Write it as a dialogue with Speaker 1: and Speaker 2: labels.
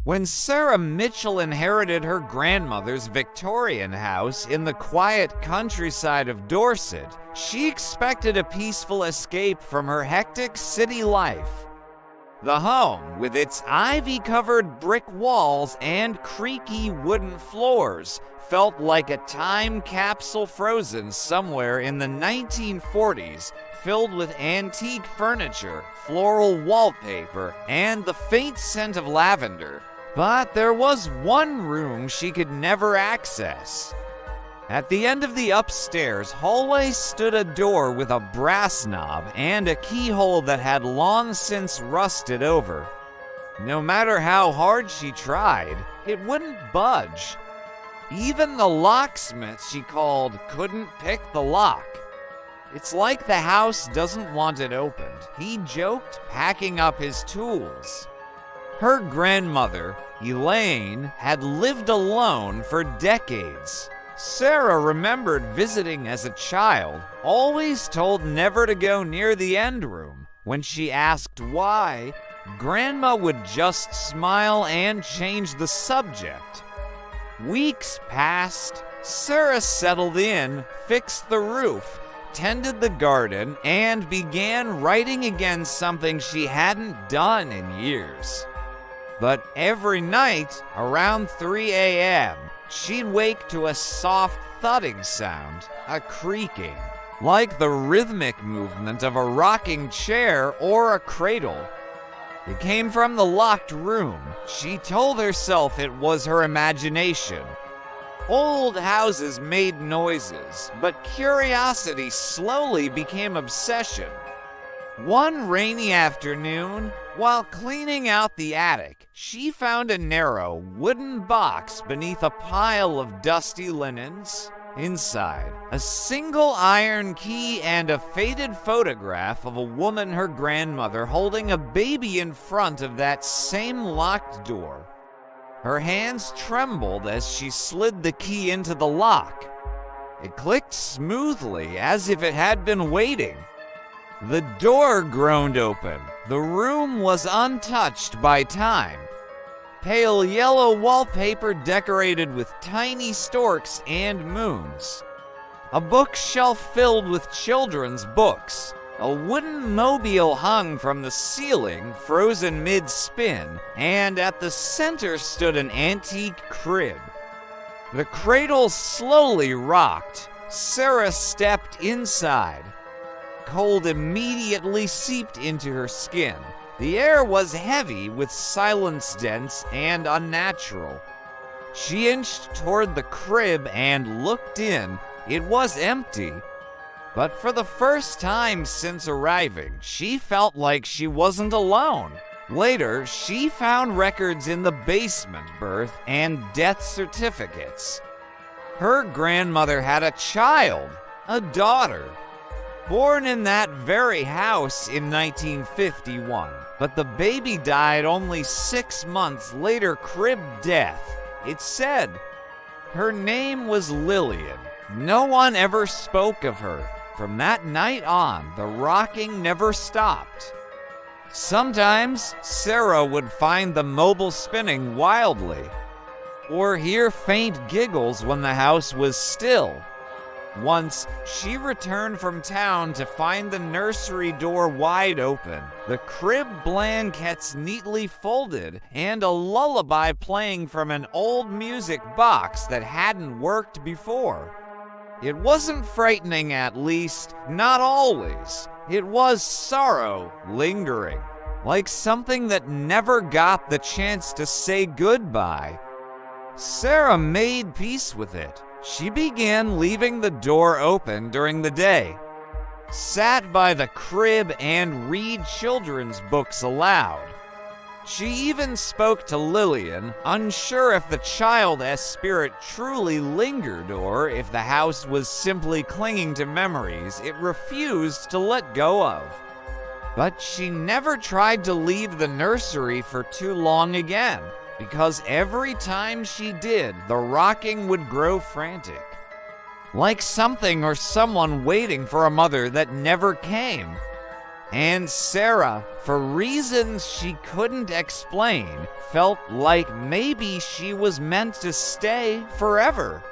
Speaker 1: When Sarah Mitchell inherited her grandmother's Victorian house in the quiet countryside of Dorset, she expected a peaceful escape from her hectic city life. The home, with its ivy-covered brick walls and creaky wooden floors, felt like a time capsule frozen somewhere in the 1940s, filled with antique furniture, floral wallpaper, and the faint scent of lavender. But there was one room she could never access. At the end of the upstairs hallway stood a door with a brass knob and a keyhole that had long since rusted over. No matter how hard she tried, it wouldn't budge. Even the locksmith she called couldn't pick the lock. "It's like the house doesn't want it opened," he joked, packing up his tools. Her grandmother, Elaine, had lived alone for decades. Sarah remembered visiting as a child, always told never to go near the end room. When she asked why, Grandma would just smile and change the subject. Weeks passed. Sarah settled in, fixed the roof, tended the garden, and began writing again, something she hadn't done in years. But every night, around 3 a.m., she'd wake to a soft thudding sound, a creaking, like the rhythmic movement of a rocking chair or a cradle. It came from the locked room. She told herself it was her imagination. Old houses made noises, but curiosity slowly became obsession. One rainy afternoon, while cleaning out the attic, she found a narrow wooden box beneath a pile of dusty linens. Inside, a single iron key and a faded photograph of a woman, her grandmother, holding a baby in front of that same locked door. Her hands trembled as she slid the key into the lock. It clicked smoothly, as if it had been waiting. The door groaned open. The room was untouched by time. Pale yellow wallpaper decorated with tiny storks and moons. A bookshelf filled with children's books. A wooden mobile hung from the ceiling, frozen mid-spin, and at the center stood an antique crib. The cradle slowly rocked. Sarah stepped inside. Cold immediately seeped into her skin. The air was heavy with silence, dense and unnatural. She inched toward the crib and looked in. It was empty. But for the first time since arriving, she felt like she wasn't alone. Later, she found records in the basement, birth and death certificates. Her grandmother had a child, a daughter, born in that very house in 1951. But the baby died only 6 months later, crib death. It said her name was Lillian. No one ever spoke of her. From that night on, the rocking never stopped. Sometimes, Sarah would find the mobile spinning wildly, or hear faint giggles when the house was still. Once, she returned from town to find the nursery door wide open, the crib blankets neatly folded, and a lullaby playing from an old music box that hadn't worked before. It wasn't frightening, at least, not always. It was sorrow lingering, like something that never got the chance to say goodbye. Sarah made peace with it. She began leaving the door open during the day, sat by the crib and read children's books aloud. She even spoke to Lillian, unsure if the child's spirit truly lingered or if the house was simply clinging to memories it refused to let go of. But she never tried to leave the nursery for too long again, because every time she did, the rocking would grow frantic, like something or someone waiting for a mother that never came. And Sarah, for reasons she couldn't explain, felt like maybe she was meant to stay forever.